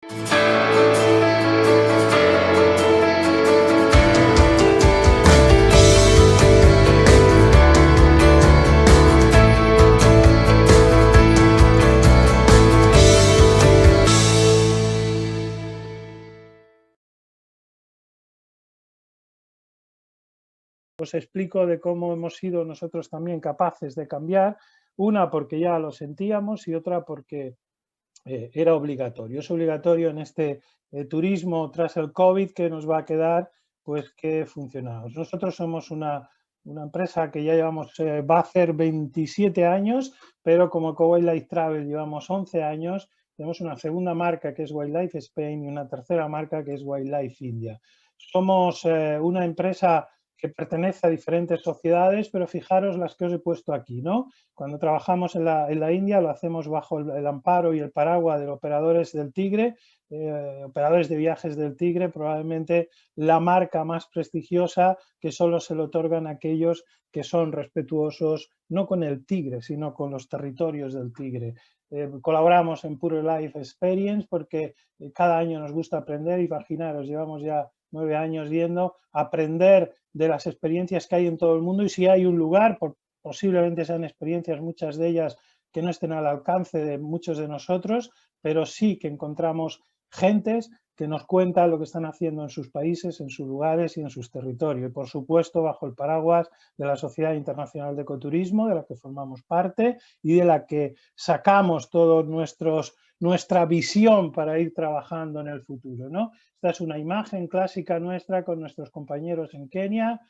Os explico de cómo hemos sido nosotros también capaces de cambiar, una porque ya lo sentíamos y otra porque era obligatorio. Es obligatorio en este turismo tras el COVID que nos va a quedar, pues que funcionamos. Nosotros somos una empresa que ya llevamos, va a hacer 27 años, pero como Wildlife Travel llevamos 11 años, tenemos una segunda marca que es Wildlife Spain y una tercera marca que es Wildlife India. Somos una empresa que pertenece a diferentes sociedades, pero fijaros las que os he puesto aquí, ¿no? Cuando trabajamos en la India lo hacemos bajo el amparo y el paraguas de operadores del Tigre, operadores de viajes del Tigre, probablemente la marca más prestigiosa que solo se le otorgan a aquellos que son respetuosos no con el Tigre, sino con los territorios del Tigre. Colaboramos en Pure Life Experience porque cada año nos gusta aprender, imaginaros, llevamos ya 9 años yendo a aprender de las experiencias que hay en todo el mundo y si hay un lugar, posiblemente sean experiencias, muchas de ellas que no estén al alcance de muchos de nosotros, pero sí que encontramos gentes que nos cuentan lo que están haciendo en sus países, en sus lugares y en sus territorios. Y por supuesto, bajo el paraguas de la Sociedad Internacional de Ecoturismo, de la que formamos parte y de la que sacamos todos nuestra visión para ir trabajando en el futuro, ¿no? Esta es una imagen clásica nuestra con nuestros compañeros en Kenia.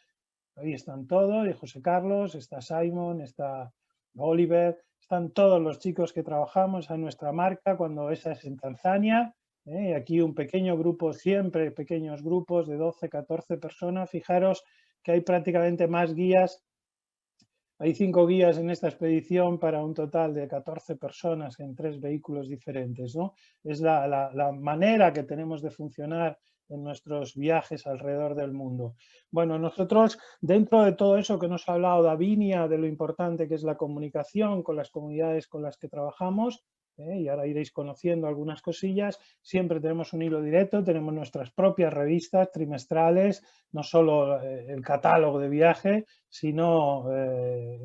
Ahí están todos, y José Carlos, está Simon, está Oliver, están todos los chicos que trabajamos en nuestra marca cuando esa es en Tanzania. Aquí un pequeño grupo, siempre pequeños grupos de 12, 14 personas. Fijaros que hay prácticamente más guías. Hay 5 guías en esta expedición para un total de 14 personas en 3 vehículos diferentes, ¿no? Es la manera que tenemos de funcionar en nuestros viajes alrededor del mundo. Bueno, nosotros, dentro de todo eso que nos ha hablado Davinia, de lo importante que es la comunicación con las comunidades con las que trabajamos, y ahora iréis conociendo algunas cosillas, siempre tenemos un hilo directo, tenemos nuestras propias revistas trimestrales, no solo el catálogo de viaje, sino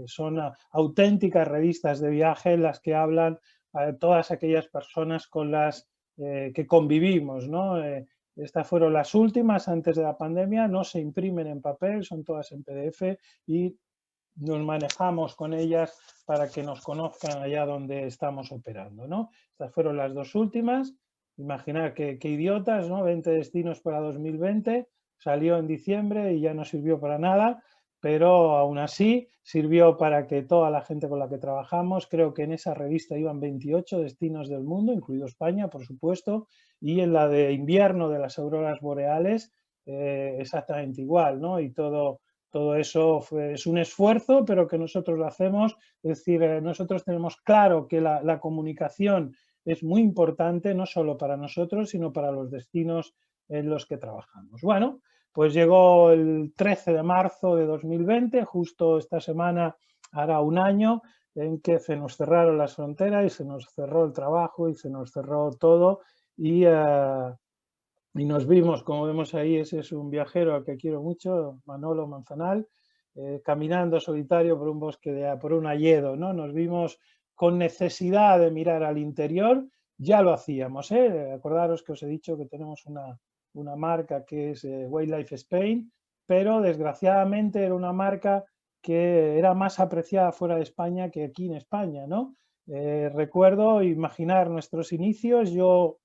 son auténticas revistas de viaje en las que hablan todas aquellas personas con las que convivimos, ¿no? Estas fueron las últimas antes de la pandemia, no se imprimen en papel, son todas en PDF y nos manejamos con ellas para que nos conozcan allá donde estamos operando, ¿no? Estas fueron las 2 últimas. Imaginar qué idiotas, ¿no? 20 destinos para 2020, salió en diciembre y ya no sirvió para nada, pero aún así sirvió para que toda la gente con la que trabajamos, creo que en esa revista iban 28 destinos del mundo, incluido España, por supuesto, y en la de invierno de las auroras boreales, exactamente igual, ¿no? Y todo eso es un esfuerzo, pero que nosotros lo hacemos. Es decir, nosotros tenemos claro que la comunicación es muy importante, no solo para nosotros, sino para los destinos en los que trabajamos. Bueno, pues llegó el 13 de marzo de 2020, justo esta semana hará un año, en que se nos cerraron las fronteras y se nos cerró el trabajo y se nos cerró todo y nos vimos, como vemos ahí, ese es un viajero al que quiero mucho, Manolo Manzanal, caminando solitario por un bosque, por un hayedo, ¿no? Nos vimos con necesidad de mirar al interior, ya lo hacíamos, ¿eh? Acordaros que os he dicho que tenemos una marca que es Wildlife Spain, pero desgraciadamente era una marca que era más apreciada fuera de España que aquí en España, ¿no? Recuerdo imaginar nuestros inicios, yo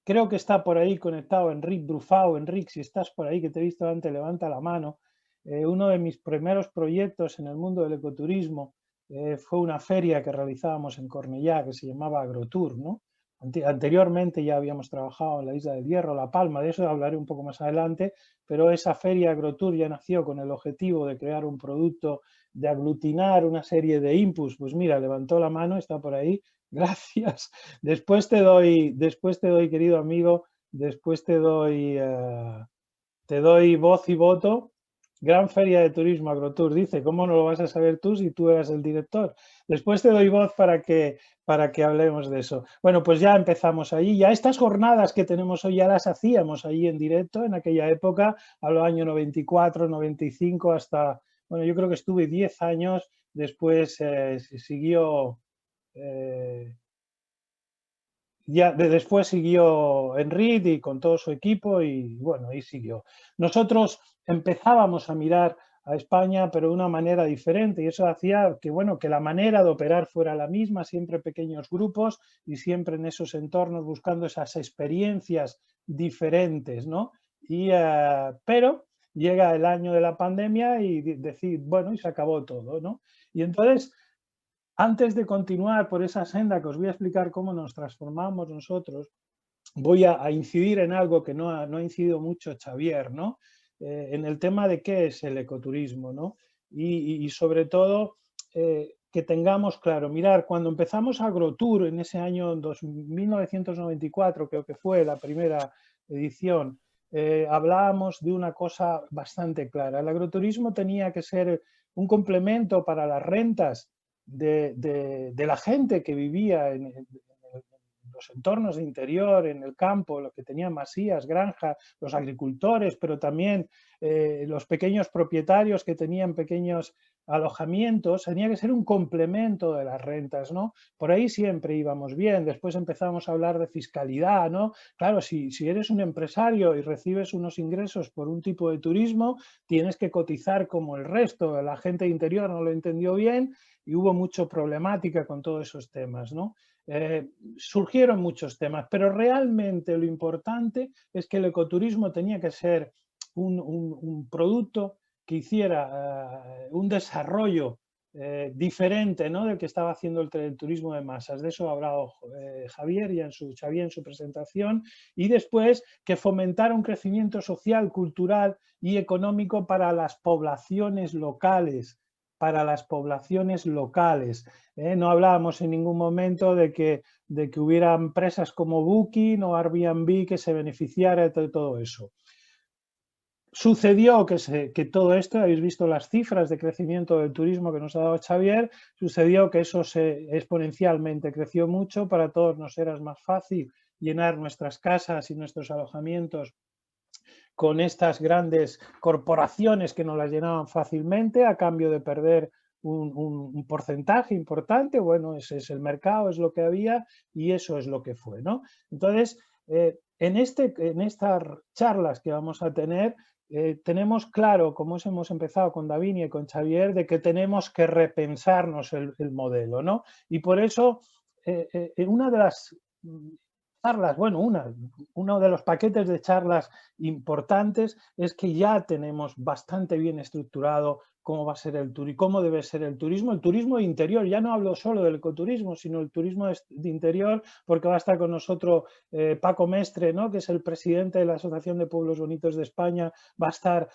creo que está por ahí conectado Enric Brufau. Enric, si estás por ahí, que te he visto antes, levanta la mano. Uno de mis primeros proyectos en el mundo del ecoturismo fue una feria que realizábamos en Cornellá que se llamaba Agrotour, ¿no? Anteriormente ya habíamos trabajado en la Isla del Hierro, La Palma, de eso hablaré un poco más adelante, pero esa feria Agrotour ya nació con el objetivo de crear un producto, de aglutinar una serie de inputs. Pues mira, levantó la mano, está por ahí. Gracias. Después te doy, querido amigo, después te doy voz y voto Gran Feria de Turismo Agrotour, dice, ¿cómo no lo vas a saber tú si tú eras el director? Después te doy voz para que hablemos de eso. Bueno, pues ya empezamos allí. Ya estas jornadas que tenemos hoy ya las hacíamos allí en directo en aquella época, a los años 94, 95, hasta, bueno, yo creo que estuve 10 años, después siguió... después siguió Enric y con todo su equipo y bueno, ahí siguió. Nosotros empezábamos a mirar a España, pero de una manera diferente y eso hacía que, bueno, que la manera de operar fuera la misma, siempre pequeños grupos y siempre en esos entornos buscando esas experiencias diferentes, ¿no? Pero llega el año de la pandemia y decir, bueno, y se acabó todo, ¿no? Y entonces antes de continuar por esa senda que os voy a explicar cómo nos transformamos nosotros, voy a incidir en algo que no ha incidido mucho Xavier, ¿no? En el tema de qué es el ecoturismo, ¿no? Y sobre todo que tengamos claro, mirar, cuando empezamos Agrotour en ese año 1994, creo que fue la primera edición, hablábamos de una cosa bastante clara. El agroturismo tenía que ser un complemento para las rentas de la gente que vivía en los entornos de interior, en el campo, los que tenían masías, granjas, los agricultores, pero también los pequeños propietarios que tenían pequeños alojamientos, tenía que ser un complemento de las rentas, ¿no? Por ahí siempre íbamos bien, después empezamos a hablar de fiscalidad, ¿no? Claro, si eres un empresario y recibes unos ingresos por un tipo de turismo, tienes que cotizar como el resto, la gente de interior no lo entendió bien y hubo mucha problemática con todos esos temas, ¿no? Surgieron muchos temas, pero realmente lo importante es que el ecoturismo tenía que ser un producto que hiciera un desarrollo diferente, ¿no?, del que estaba haciendo el turismo de masas. De eso ha hablado Xavier en su presentación. Y después que fomentara un crecimiento social, cultural y económico para las poblaciones locales, No hablábamos en ningún momento de que hubiera empresas como Booking o Airbnb que se beneficiara de todo eso. Sucedió que todo esto, habéis visto las cifras de crecimiento del turismo que nos ha dado Xavier, sucedió que eso exponencialmente creció mucho, para todos nos era más fácil llenar nuestras casas y nuestros alojamientos con estas grandes corporaciones que nos las llenaban fácilmente a cambio de perder un porcentaje importante. Bueno, ese es el mercado, es lo que había y eso es lo que fue, ¿no? Entonces, en estas charlas que vamos a tener, tenemos claro, como hemos empezado con Davinia y con Xavier, de que tenemos que repensarnos el modelo, ¿no? Y por eso, una de las charlas, bueno, uno de los paquetes de charlas importantes es que ya tenemos bastante bien estructurado cómo va a ser el turismo, cómo debe ser el turismo de interior. Ya no hablo solo del ecoturismo, sino el turismo de interior, porque va a estar con nosotros Paco Mestre, ¿no?, que es el presidente de la Asociación de Pueblos Bonitos de España, va a estar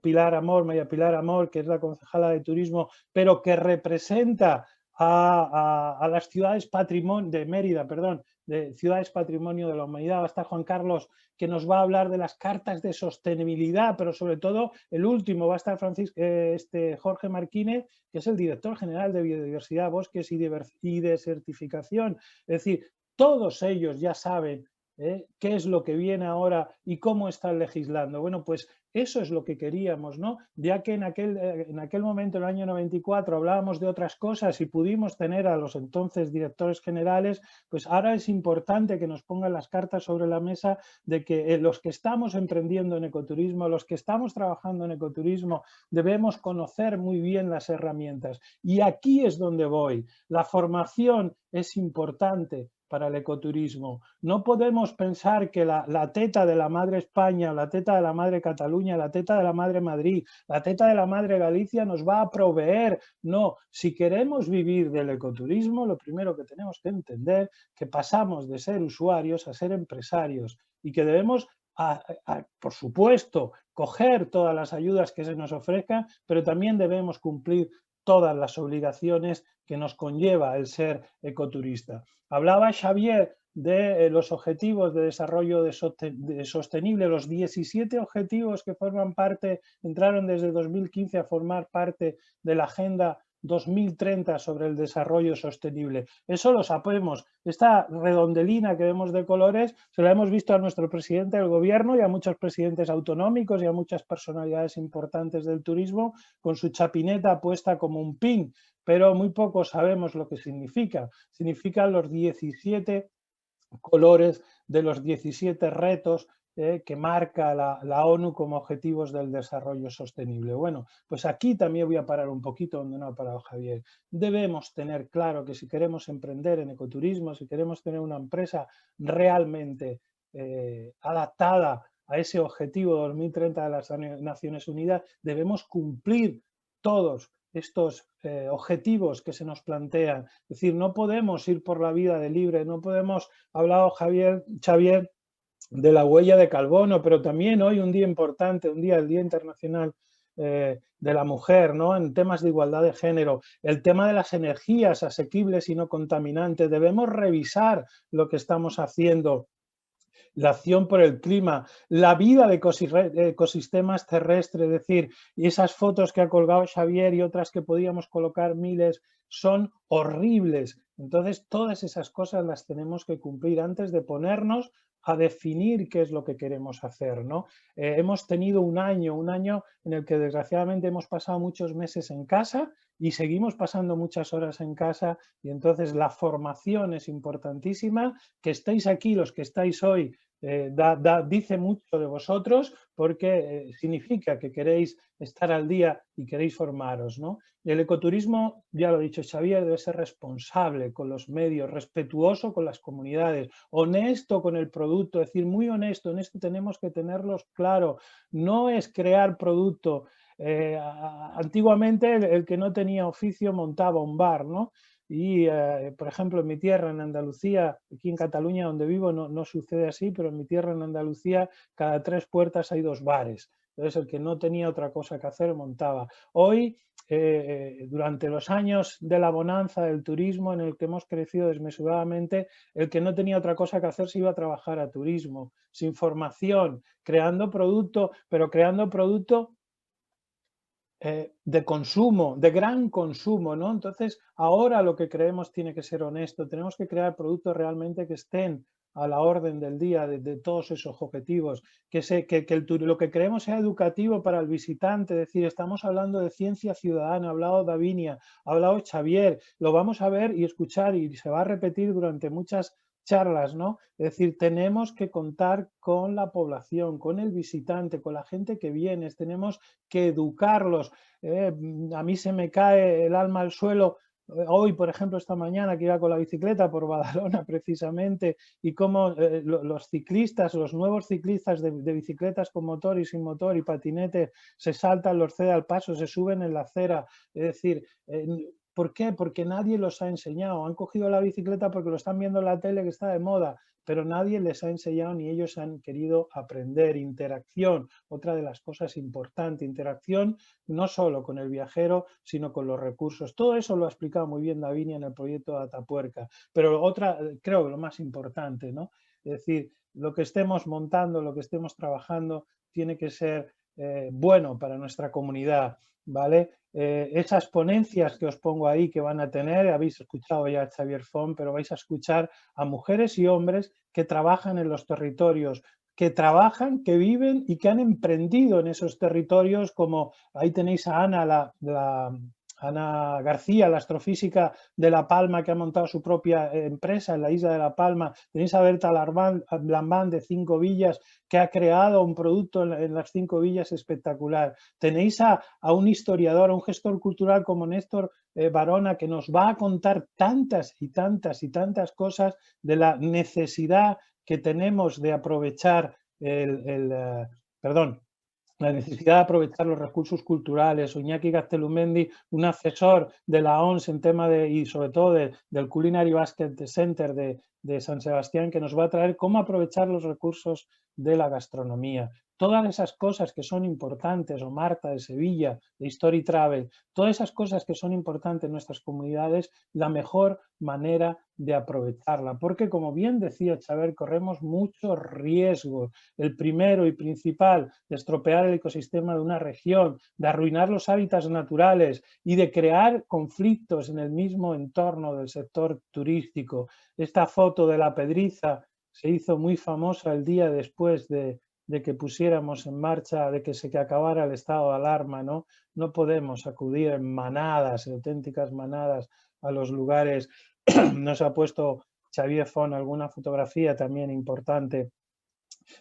Pilar Amor, María Pilar Amor, que es la concejala de turismo, pero que representa a las ciudades patrimonio de Mérida, perdón, de Ciudades Patrimonio de la Humanidad. Va a estar Juan Carlos, que nos va a hablar de las cartas de sostenibilidad, pero sobre todo el último va a estar Jorge Marquínez, que es el director general de Biodiversidad, Bosques y Desertificación. Es decir, todos ellos ya saben qué es lo que viene ahora y cómo están legislando. Bueno, pues eso es lo que queríamos, ¿no? Ya que en aquel momento, en el año 94, hablábamos de otras cosas y pudimos tener a los entonces directores generales, pues ahora es importante que nos pongan las cartas sobre la mesa de que los que estamos emprendiendo en ecoturismo, los que estamos trabajando en ecoturismo, debemos conocer muy bien las herramientas. Y aquí es donde voy. La formación es importante para el ecoturismo. No podemos pensar que la teta de la madre España, la teta de la madre Cataluña, la teta de la madre Madrid, la teta de la madre Galicia nos va a proveer. No, si queremos vivir del ecoturismo, lo primero que tenemos que entender es que pasamos de ser usuarios a ser empresarios y que debemos, por supuesto, coger todas las ayudas que se nos ofrezcan, pero también debemos cumplir todas las obligaciones que nos conlleva el ser ecoturista. Hablaba Xavier de los objetivos de desarrollo sostenible, los 17 objetivos que forman parte, entraron desde 2015 a formar parte de la Agenda 2030 sobre el desarrollo sostenible. Eso lo sabemos. Esta redondelina que vemos de colores se la hemos visto a nuestro presidente del gobierno y a muchos presidentes autonómicos y a muchas personalidades importantes del turismo con su chapineta puesta como un pin, pero muy poco sabemos lo que significa. Significan los 17 colores de los 17 retos que marca la ONU como objetivos del desarrollo sostenible. Bueno, pues aquí también voy a parar un poquito donde no ha parado Javier. Debemos tener claro que si queremos emprender en ecoturismo, si queremos tener una empresa realmente adaptada a ese objetivo 2030 de las Naciones Unidas, debemos cumplir todos estos objetivos que se nos plantean. Es decir, no podemos ir por la vida de libre, no podemos, ha hablado Xavier de la huella de carbono, pero también hoy un día importante, el Día Internacional de la Mujer, ¿no? En temas de igualdad de género, el tema de las energías asequibles y no contaminantes. Debemos revisar lo que estamos haciendo, la acción por el clima, la vida de ecosistemas terrestres, es decir, y esas fotos que ha colgado Xavier y otras que podíamos colocar miles, son horribles. Entonces, todas esas cosas las tenemos que cumplir antes de ponernos a definir qué es lo que queremos hacer, ¿no? Hemos tenido un año en el que desgraciadamente hemos pasado muchos meses en casa y seguimos pasando muchas horas en casa, y entonces la formación es importantísima. Que estéis aquí, los que estáis hoy, dice mucho de vosotros, porque significa que queréis estar al día y queréis formaros, ¿no? El ecoturismo, ya lo ha dicho Xavier, debe ser responsable con los medios, respetuoso con las comunidades, honesto con el producto, es decir, muy honesto. En esto tenemos que tenerlos claro. No es crear producto. Antiguamente el que no tenía oficio montaba un bar, ¿no? Y, por ejemplo, en mi tierra, en Andalucía, aquí en Cataluña, donde vivo, no sucede así, pero en mi tierra, en Andalucía, cada 3 puertas hay 2 bares. Entonces, el que no tenía otra cosa que hacer, montaba. Hoy, durante los años de la bonanza del turismo, en el que hemos crecido desmesuradamente, el que no tenía otra cosa que hacer se iba a trabajar a turismo, sin formación, creando producto, pero creando producto de consumo, de gran consumo, ¿no? Entonces, ahora lo que creemos tiene que ser honesto. Tenemos que crear productos realmente que estén a la orden del día de todos esos objetivos, que lo que creemos sea educativo para el visitante. Es decir, estamos hablando de ciencia ciudadana, ha hablado Davinia, ha hablado Xavier, lo vamos a ver y escuchar y se va a repetir durante muchas charlas, ¿no? Es decir, tenemos que contar con la población, con el visitante, con la gente que viene, tenemos que educarlos. A mí se me cae el alma al suelo. Hoy, por ejemplo, esta mañana que iba con la bicicleta por Badalona precisamente, y cómo los ciclistas, los nuevos ciclistas de bicicletas con motor y sin motor y patinetes, se saltan los ceda al paso, se suben en la acera. Es decir, ¿por qué? Porque nadie los ha enseñado. Han cogido la bicicleta porque lo están viendo en la tele que está de moda, pero nadie les ha enseñado ni ellos han querido aprender. Interacción, otra de las cosas importantes, interacción no solo con el viajero, sino con los recursos. Todo eso lo ha explicado muy bien Davinia en el proyecto de Atapuerca, pero otra, creo que lo más importante, ¿no? Es decir, lo que estemos montando, lo que estemos trabajando, tiene que ser bueno para nuestra comunidad, ¿vale? Esas ponencias que os pongo ahí que van a tener, habéis escuchado ya a Xavier Font, pero vais a escuchar a mujeres y hombres que trabajan en los territorios, que trabajan, que viven y que han emprendido en esos territorios, como ahí tenéis a Ana, Ana García, la astrofísica de La Palma, que ha montado su propia empresa en la isla de La Palma. Tenéis a Berta Lambán de 5 Villas, que ha creado un producto en las 5 villas espectacular. Tenéis a un historiador, a un gestor cultural como Néstor Barona, que nos va a contar tantas y tantas y tantas cosas de la necesidad que tenemos de aprovechar la necesidad de aprovechar los recursos culturales. Iñaki Gaztelumendi, un asesor de la OMS en tema y sobre todo del Culinary Basket Center de San Sebastián, que nos va a traer cómo aprovechar los recursos de la gastronomía. todas esas cosas que son importantes, o Marta de Sevilla, de Story Travel, todas esas cosas que son importantes en nuestras comunidades, la mejor manera de aprovecharla. Porque, como bien decía Xavier, corremos muchos riesgos. El primero y principal, de estropear el ecosistema de una región, de arruinar los hábitats naturales y de crear conflictos en el mismo entorno del sector turístico. Esta foto de la Pedriza se hizo muy famosa el día después de que pusiéramos en marcha, de que se acabara el estado de alarma, ¿no? No podemos acudir en manadas, auténticas manadas, a los lugares. Nos ha puesto Xavier Font alguna fotografía también importante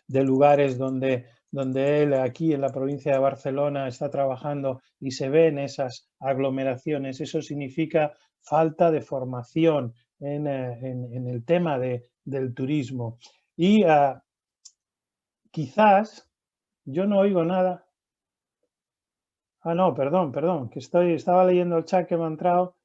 de lugares donde él aquí en la provincia de Barcelona está trabajando y se ven esas aglomeraciones. Eso significa falta de formación en el tema del turismo. Y quizás, yo no oigo nada. No, perdón, que estaba leyendo el chat que me ha entrado.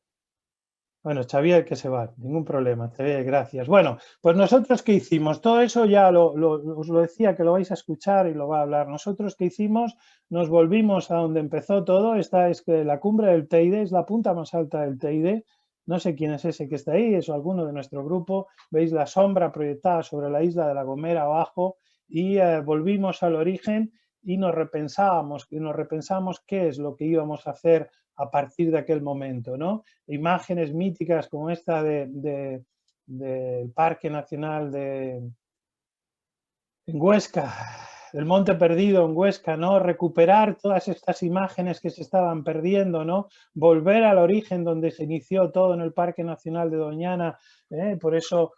Bueno, Xavier que se va, ningún problema, Xavier, gracias. Bueno, pues nosotros ¿qué hicimos? Todo eso ya os lo decía que lo vais a escuchar y lo va a hablar. Nosotros ¿qué hicimos? Nos volvimos a donde empezó todo. Esta es que la cumbre del Teide, es la punta más alta del Teide. No sé quién es ese que está ahí, es alguno de nuestro grupo. Veis la sombra proyectada sobre la isla de La Gomera abajo y volvimos al origen y nos repensamos qué es lo que íbamos a hacer a partir de aquel momento, ¿no? Imágenes míticas como esta del Parque Nacional en Huesca, del Monte Perdido en Huesca, ¿no? Recuperar todas estas imágenes que se estaban perdiendo, ¿no? Volver al origen donde se inició todo en el Parque Nacional de Doñana, por eso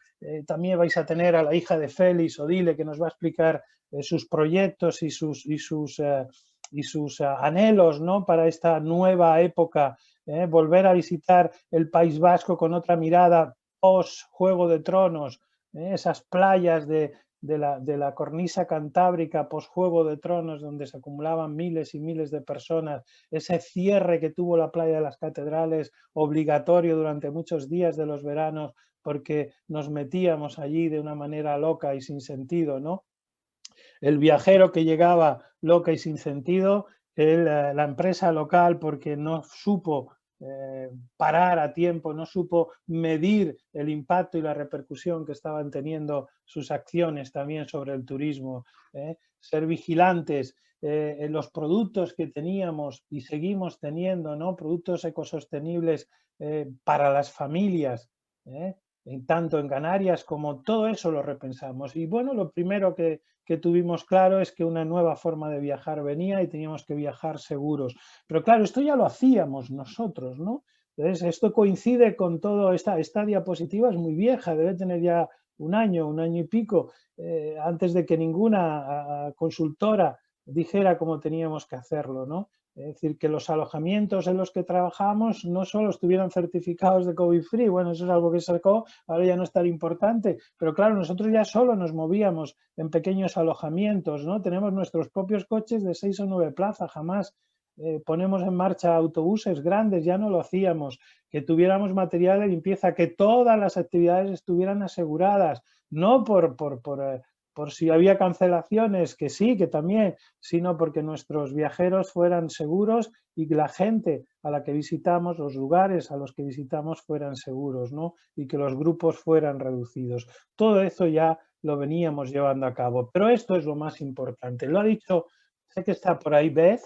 también vais a tener a la hija de Félix, Odile, que nos va a explicar sus proyectos y sus anhelos, ¿no? Para esta nueva época, volver a visitar el País Vasco con otra mirada post Juego de Tronos, esas playas de la cornisa cantábrica post Juego de Tronos, donde se acumulaban miles y miles de personas, ese cierre que tuvo la playa de las Catedrales, obligatorio durante muchos días de los veranos, porque nos metíamos allí de una manera loca y sin sentido, ¿no? El viajero que llegaba loca y sin sentido, la empresa local porque no supo parar a tiempo, no supo medir el impacto y la repercusión que estaban teniendo sus acciones también sobre el turismo, ser vigilantes en los productos que teníamos y seguimos teniendo, ¿no? Productos ecosostenibles para las familias, tanto en Canarias como todo eso lo repensamos. Y bueno, lo primero que tuvimos claro es que una nueva forma de viajar venía y teníamos que viajar seguros. Pero claro, esto ya lo hacíamos nosotros, ¿no? Entonces, esto coincide con todo, esta diapositiva es muy vieja, debe tener ya un año y pico, antes de que ninguna consultora dijera cómo teníamos que hacerlo, ¿no? Es decir, que los alojamientos en los que trabajamos no solo estuvieran certificados de COVID free, bueno, eso es algo que se sacó, ahora ya no es tan importante, pero claro, nosotros ya solo nos movíamos en pequeños alojamientos, ¿no? Tenemos nuestros propios coches de 6 o 9 plazas, jamás ponemos en marcha autobuses grandes, ya no lo hacíamos, que tuviéramos material de limpieza, que todas las actividades estuvieran aseguradas, no por si había cancelaciones, que sí, que también, sino porque nuestros viajeros fueran seguros y que la gente a la que visitamos, los lugares a los que visitamos fueran seguros, ¿no? Y que los grupos fueran reducidos. Todo eso ya lo veníamos llevando a cabo, pero esto es lo más importante. Lo ha dicho, sé que está por ahí Beth,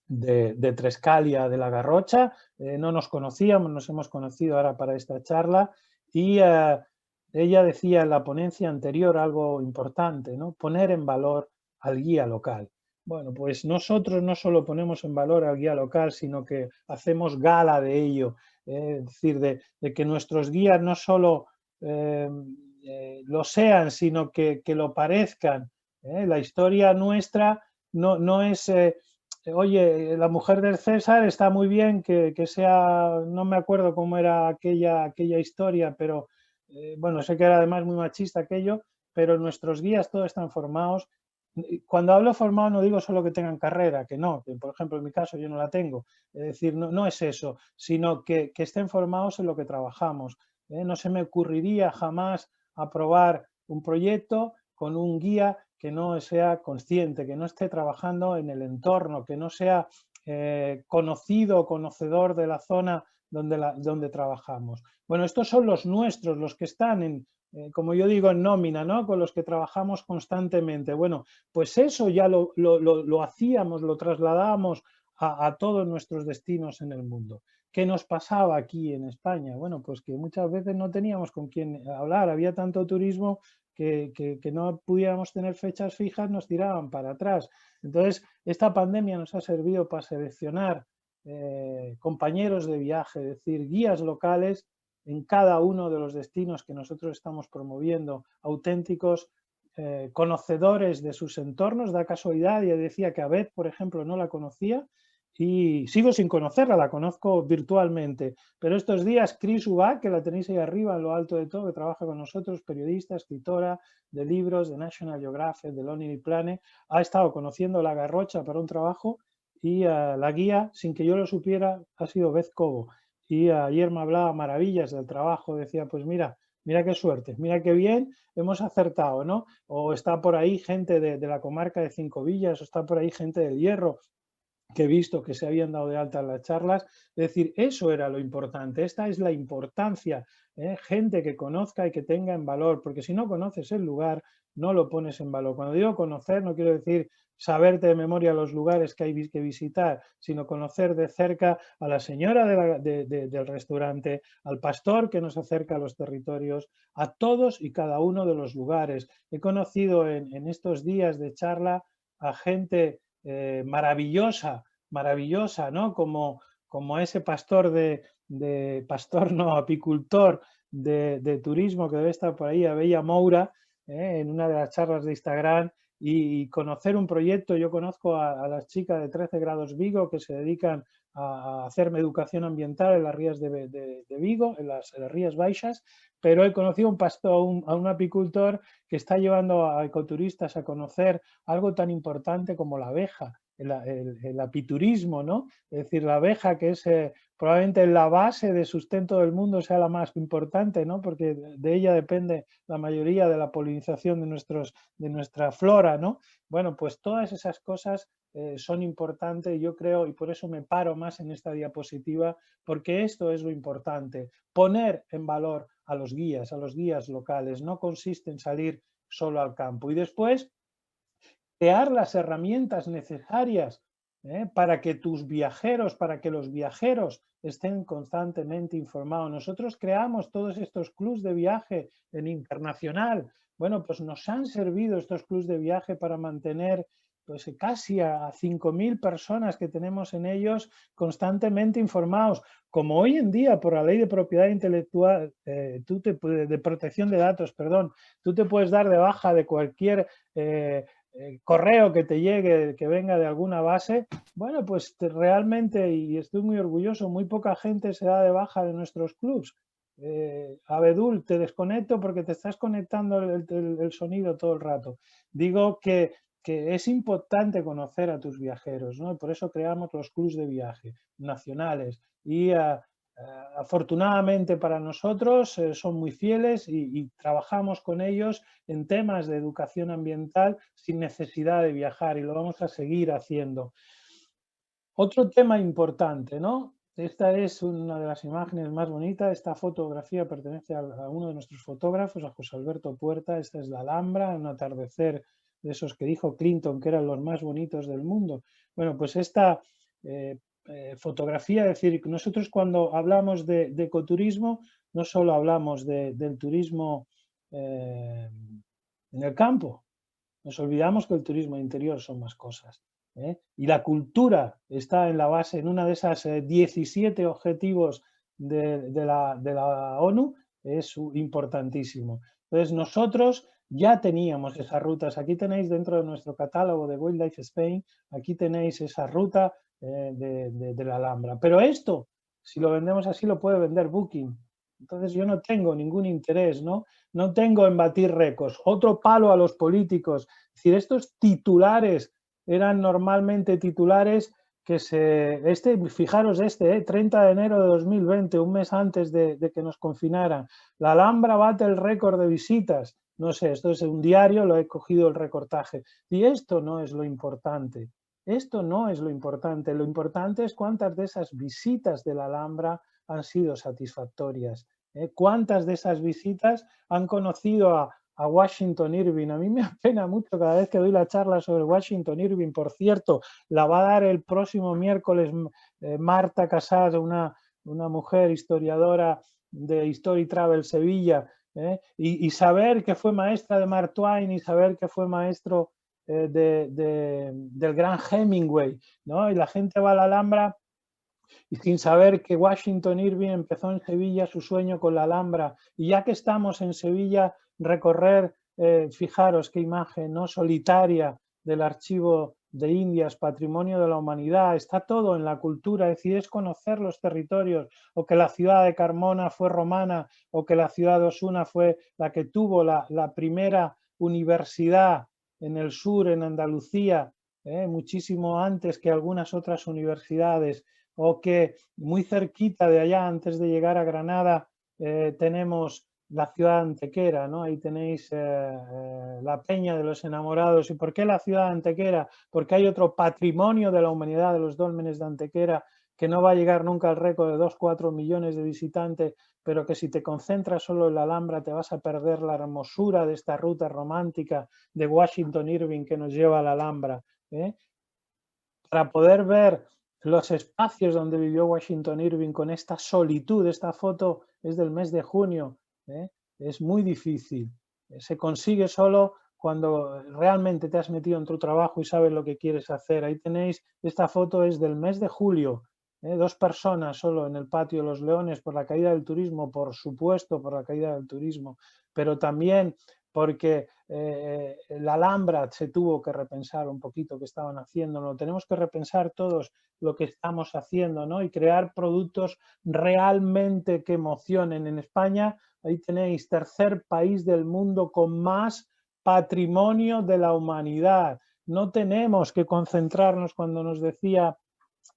de Trescalia de la Garrocha, no nos conocíamos, nos hemos conocido ahora para esta charla y ella decía en la ponencia anterior algo importante, ¿no? Poner en valor al guía local. Bueno, pues nosotros no solo ponemos en valor al guía local, sino que hacemos gala de ello, es decir, de que nuestros guías no solo lo sean, sino que lo parezcan. La historia nuestra no es... oye, la mujer del César está muy bien que sea, no me acuerdo cómo era aquella historia, pero bueno, sé que era además muy machista aquello, pero nuestros guías todos están formados. Cuando hablo formado no digo solo que tengan carrera, que no, que por ejemplo en mi caso yo no la tengo, es decir, no es eso, sino que estén formados en lo que trabajamos. No se me ocurriría jamás aprobar un proyecto con un guía que no sea consciente, que no esté trabajando en el entorno, que no sea conocido o conocedor de la zona donde trabajamos. Bueno, estos son los nuestros, los que están como yo digo, en nómina, ¿no? Con los que trabajamos constantemente. Bueno, pues eso ya lo hacíamos, lo trasladábamos a todos nuestros destinos en el mundo. ¿Qué nos pasaba aquí en España? Bueno, pues que muchas veces no teníamos con quién hablar, había tanto turismo que no pudiéramos tener fechas fijas, nos tiraban para atrás. Entonces, esta pandemia nos ha servido para seleccionar compañeros de viaje, es decir, guías locales en cada uno de los destinos que nosotros estamos promoviendo, auténticos conocedores de sus entornos. Da casualidad, ya decía que a Beth, por ejemplo, no la conocía y sigo sin conocerla, la conozco virtualmente. Pero estos días, Chris Ubach, que la tenéis ahí arriba, en lo alto de todo, que trabaja con nosotros, periodista, escritora de libros, de National Geographic, de Lonely Planet, ha estado conociendo la Garrocha para un trabajo y la guía, sin que yo lo supiera, ha sido Beth Cobo. Y ayer me hablaba maravillas del trabajo, decía, pues mira qué suerte, mira qué bien hemos acertado, ¿no? O está por ahí gente de la comarca de Cinco Villas, o está por ahí gente del Hierro, que he visto que se habían dado de alta en las charlas. Es decir, eso era lo importante, esta es la importancia, gente que conozca y que tenga en valor, porque si no conoces el lugar, no lo pones en valor. Cuando digo conocer, no quiero decir saberte de memoria los lugares que hay que visitar, sino conocer de cerca a la señora del restaurante, al pastor que nos acerca a los territorios, a todos y cada uno de los lugares. He conocido en estos días de charla a gente maravillosa, ¿no? Como ese pastor pastor no, apicultor de turismo que debe estar por ahí, Abella Moura, en una de las charlas de Instagram, y conocer un proyecto. Yo conozco a las chicas de 13 grados Vigo que se dedican a hacerme educación ambiental en las rías de Vigo, en las Rías Baixas, pero he conocido a un apicultor que está llevando a ecoturistas a conocer algo tan importante como la abeja, el apiturismo, ¿no? Es decir, la abeja, que es probablemente la base de sustento del mundo, sea la más importante, ¿no? Porque de ella depende la mayoría de la polinización de nuestra flora, ¿no? Bueno, pues todas esas cosas son importantes, yo creo, y por eso me paro más en esta diapositiva, porque esto es lo importante, poner en valor a los guías locales. No consiste en salir solo al campo. Y después, crear las herramientas necesarias para que para que los viajeros estén constantemente informados.Nosotros creamos todos estos clubs de viaje en internacional. Bueno, pues nos han servido estos clubs de viaje para mantener pues casi a 5.000 personas que tenemos en ellos constantemente informados. Como hoy en día, por la ley de propiedad intelectual, de protección de datos, perdón, tú te puedes dar de baja de cualquier correo que te llegue, que venga de alguna base. Bueno, pues realmente, y estoy muy orgulloso, muy poca gente se da de baja de nuestros clubs. Abedul, te desconecto porque te estás conectando el sonido todo el rato. Digo que es importante conocer a tus viajeros, ¿no? Y por eso creamos los clubs de viaje nacionales y afortunadamente para nosotros son muy fieles y trabajamos con ellos en temas de educación ambiental sin necesidad de viajar, y lo vamos a seguir haciendo. Otro tema importante, ¿no? Esta es una de las imágenes más bonitas. Esta fotografía pertenece a uno de nuestros fotógrafos, a José Alberto Puerta. Esta es la Alhambra, un atardecer de esos que dijo Clinton que eran los más bonitos del mundo. Bueno, pues esta fotografía, es decir, que nosotros cuando hablamos de ecoturismo no solo hablamos del turismo en el campo, nos olvidamos que el turismo interior son más cosas. Y la cultura está en la base, en una de esas 17 objetivos de la ONU, es importantísimo. Entonces nosotros ya teníamos esas rutas. Aquí tenéis dentro de nuestro catálogo de Wildlife Spain, aquí tenéis esa ruta de la Alhambra. Pero esto, si lo vendemos así, lo puede vender Booking. Entonces yo no tengo ningún interés, ¿no? No tengo en batir récords. Otro palo a los políticos. Es decir, estos titulares eran normalmente titulares que fijaros 30 de enero de 2020, un mes antes de que nos confinaran. La Alhambra bate el récord de visitas. no sé, esto es un diario, lo he cogido el recortaje. Y esto no es lo importante. Esto no es lo importante es cuántas de esas visitas de la Alhambra han sido satisfactorias. ¿Cuántas de esas visitas han conocido a Washington Irving? A mí me apena mucho cada vez que doy la charla sobre Washington Irving. Por cierto, la va a dar el próximo miércoles Marta Casado, una mujer historiadora de History Travel Sevilla, y saber que fue maestra de Mark Twain y saber que fue maestro del gran Hemingway, ¿no? Y la gente va a la Alhambra y sin saber que Washington Irving empezó en Sevilla su sueño con la Alhambra. Y ya que estamos en Sevilla, recorrer, fijaros qué imagen, ¿no?, solitaria del Archivo de Indias, Patrimonio de la Humanidad, está todo en la cultura, es decir, es conocer los territorios, o que la ciudad de Carmona fue romana, o que la ciudad de Osuna fue la que tuvo la primera universidad en el sur, en Andalucía, muchísimo antes que algunas otras universidades, o que muy cerquita de allá, antes de llegar a Granada, tenemos la ciudad de Antequera, ¿no? Ahí tenéis la Peña de los Enamorados. ¿Y por qué la ciudad de Antequera? Porque hay otro patrimonio de la humanidad de los dólmenes de Antequera que no va a llegar nunca al récord de 2-4 millones de visitantes, pero que si te concentras solo en la Alhambra te vas a perder la hermosura de esta ruta romántica de Washington Irving que nos lleva a la Alhambra. Para poder ver los espacios donde vivió Washington Irving con esta solitud, esta foto es del mes de junio, es muy difícil. Se consigue solo cuando realmente te has metido en tu trabajo y sabes lo que quieres hacer. Ahí tenéis, esta foto es del mes de julio, 2 personas solo en el Patio de los Leones por la caída del turismo, por supuesto por la caída del turismo, pero también porque la Alhambra se tuvo que repensar un poquito qué estaban haciendo, ¿no? Tenemos que repensar todos lo que estamos haciendo, ¿no? Y crear productos realmente que emocionen. En España, ahí tenéis, tercer país del mundo con más patrimonio de la humanidad. No tenemos que concentrarnos cuando nos decía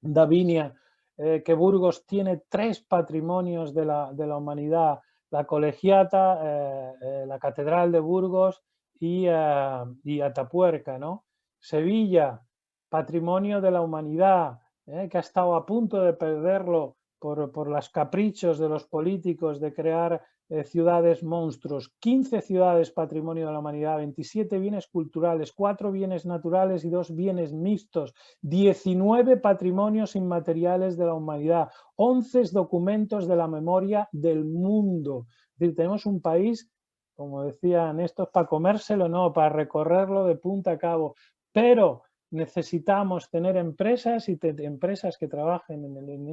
Davinia que Burgos tiene 3 patrimonios de la humanidad: la Colegiata, la Catedral de Burgos y Atapuerca, ¿no? Sevilla, patrimonio de la humanidad, que ha estado a punto de perderlo por los caprichos de los políticos de crear ciudades monstruos. 15 ciudades patrimonio de la humanidad, 27 bienes culturales, 4 bienes naturales y 2 bienes mixtos, 19 patrimonios inmateriales de la humanidad, 11 documentos de la memoria del mundo. Es decir, tenemos un país, como decían estos, para comérselo, no, para recorrerlo de punta a cabo, pero necesitamos tener empresas y empresas que trabajen en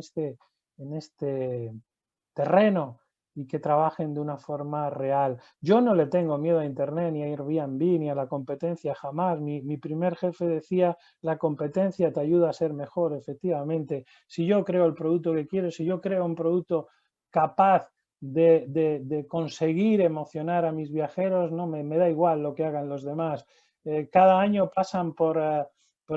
este terreno y que trabajen de una forma real. Yo no le tengo miedo a Internet, ni a Airbnb, ni a la competencia, jamás. Mi primer jefe decía, la competencia te ayuda a ser mejor, efectivamente. Si yo creo el producto que quiero, si yo creo un producto capaz de conseguir emocionar a mis viajeros, no me da igual lo que hagan los demás. Cada año pasan por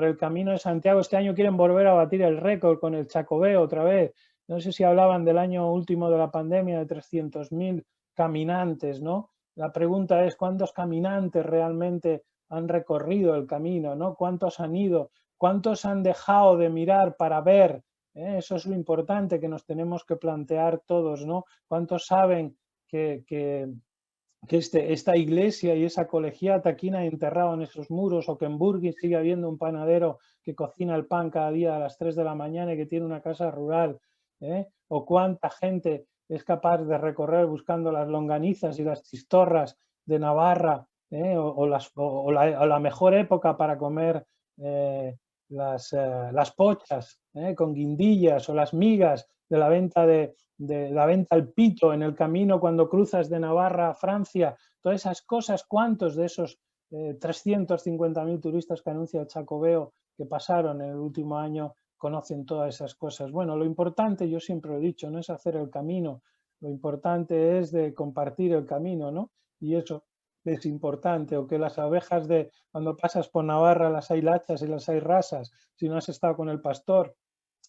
el Camino de Santiago. Este año quieren volver a batir el récord con el Chacobeo otra vez. No sé si hablaban del año último de la pandemia de 300.000 caminantes, ¿no? La pregunta es cuántos caminantes realmente han recorrido el camino, ¿no? ¿Cuántos han ido? ¿Cuántos han dejado de mirar para ver? Eso es lo importante que nos tenemos que plantear todos, ¿no? ¿Cuántos saben que esta iglesia y esa colegiata, quién ha enterrado en esos muros, o que en Burgos sigue habiendo un panadero que cocina el pan cada día a las 3 de la mañana y que tiene una casa rural? O cuánta gente es capaz de recorrer buscando las longanizas y las chistorras de Navarra, o la mejor época para comer las pochas con guindillas, o las migas de la venta la venta al pito en el camino cuando cruzas de Navarra a Francia. Todas esas cosas, ¿cuántos de esos 350.000 turistas que anuncia el Chacobeo que pasaron en el último año conocen todas esas cosas? Bueno, lo importante, yo siempre lo he dicho, no es hacer el camino, lo importante es de compartir el camino, ¿no? Y eso es importante. O que las abejas cuando pasas por Navarra las hay lachas y las hay rasas, si no has estado con el pastor,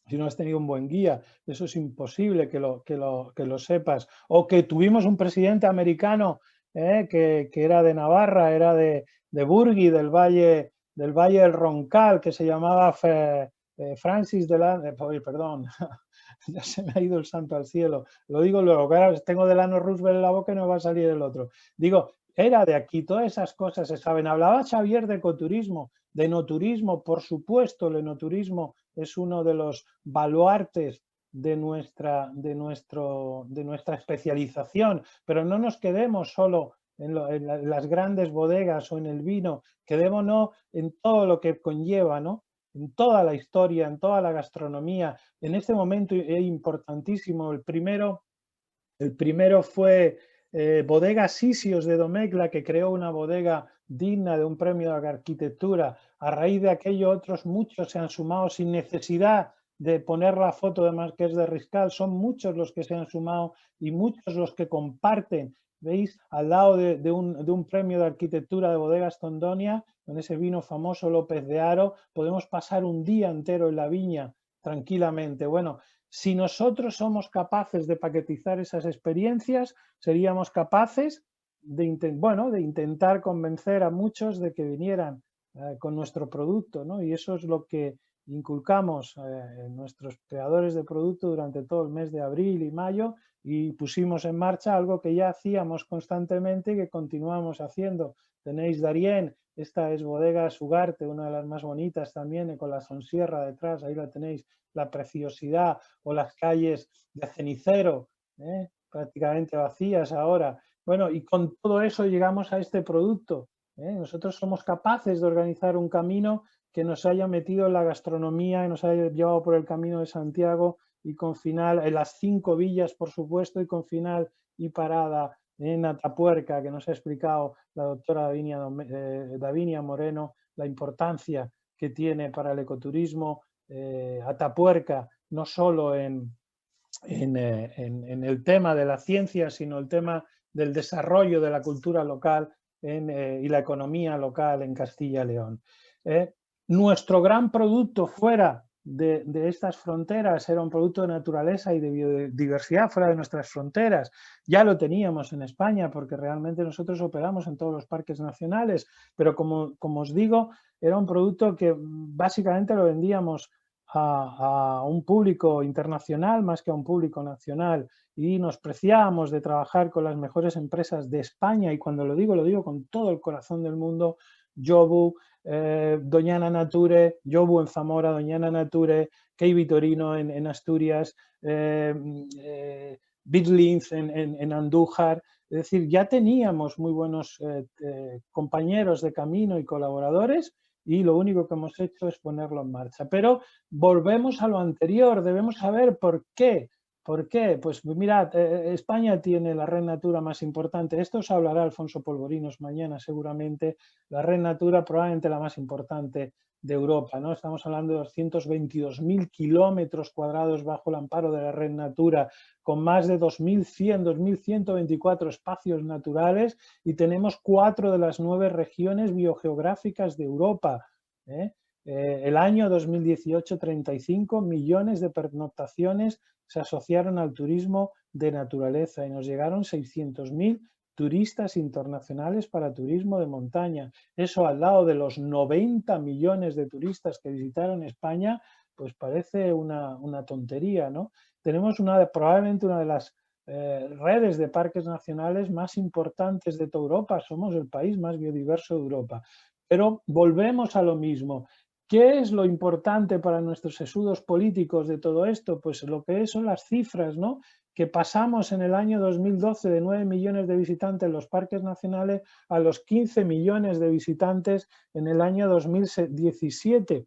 si no has tenido un buen guía, eso es imposible que lo sepas. O que tuvimos un presidente americano que era de Navarra, era de Burgui, del Valle del Roncal, que se llamaba Francis Delano, perdón, ya se me ha ido el santo al cielo, lo digo luego, que ahora tengo Delano Roosevelt en la boca y no va a salir el otro. Digo, era de aquí, todas esas cosas se saben. Hablaba Xavier de ecoturismo, de enoturismo, por supuesto, el enoturismo es uno de los baluartes de nuestra especialización, pero no nos quedemos solo en las grandes bodegas o en el vino, quedémonos en todo lo que conlleva, ¿no? En toda la historia, en toda la gastronomía. En este momento es importantísimo. El primero fue Bodega Sisios de Domecq, que creó una bodega digna de un premio de arquitectura. A raíz de aquello, otros muchos se han sumado sin necesidad de poner la foto de Marqués de Riscal. Son muchos los que se han sumado y muchos los que comparten. ¿Veis? Al lado de un premio de arquitectura de Bodegas Tondonia, con ese vino famoso López de Haro, podemos pasar un día entero en la viña tranquilamente. Bueno, si nosotros somos capaces de paquetizar esas experiencias, seríamos capaces de intentar convencer a muchos de que vinieran con nuestro producto, ¿no? Y eso es lo que inculcamos en nuestros creadores de producto durante todo el mes de abril y mayo, y pusimos en marcha algo que ya hacíamos constantemente y que continuamos haciendo. Tenéis Darién, esta es Bodegas Ugarte, una de las más bonitas también, con la Sonsierra detrás, ahí la tenéis, la preciosidad, o las calles de Cenicero, prácticamente vacías ahora. Bueno, y con todo eso llegamos a este producto. Nosotros somos capaces de organizar un camino que nos haya metido en la gastronomía, y nos haya llevado por el camino de Santiago, y con final en las 5 villas, por supuesto, y con final y parada en Atapuerca, que nos ha explicado la doctora Davinia Moreno, la importancia que tiene para el ecoturismo Atapuerca, no solo en el tema de la ciencia, sino el tema del desarrollo de la cultura local y la economía local en Castilla y León. Nuestro gran producto fuera de estas fronteras era un producto de naturaleza y de biodiversidad fuera de nuestras fronteras. Ya lo teníamos en España, porque realmente nosotros operamos en todos los parques nacionales, pero como os digo, era un producto que básicamente lo vendíamos a un público internacional más que a un público nacional, y nos preciábamos de trabajar con las mejores empresas de España, y cuando lo digo con todo el corazón del mundo: Jobu, Doñana Nature, Jobu en Zamora, Doñana Nature, Key Vitorino en Asturias, Bitlins en Andújar. Es decir, ya teníamos muy buenos compañeros de camino y colaboradores, y lo único que hemos hecho es ponerlo en marcha. Pero volvemos a lo anterior, debemos saber por qué. ¿Por qué? Pues mirad, España tiene la red Natura más importante. Esto os hablará Alfonso Polvorinos mañana seguramente. La red Natura probablemente la más importante de Europa, ¿no? Estamos hablando de 222.000 kilómetros cuadrados bajo el amparo de la red Natura, con más de 2.100, 2.124 espacios naturales, y tenemos 4 de las 9 regiones biogeográficas de Europa. El año 2018, 35 millones de pernoctaciones se asociaron al turismo de naturaleza, y nos llegaron 600.000 turistas internacionales para turismo de montaña. Eso, al lado de los 90 millones de turistas que visitaron España, pues parece una tontería, ¿no? Tenemos probablemente una de las redes de parques nacionales más importantes de toda Europa. Somos el país más biodiverso de Europa. Pero volvemos a lo mismo. ¿Qué es lo importante para nuestros sesudos políticos de todo esto? Pues lo que son las cifras, ¿no? Que pasamos en el año 2012 de 9 millones de visitantes en los parques nacionales a los 15 millones de visitantes en el año 2017,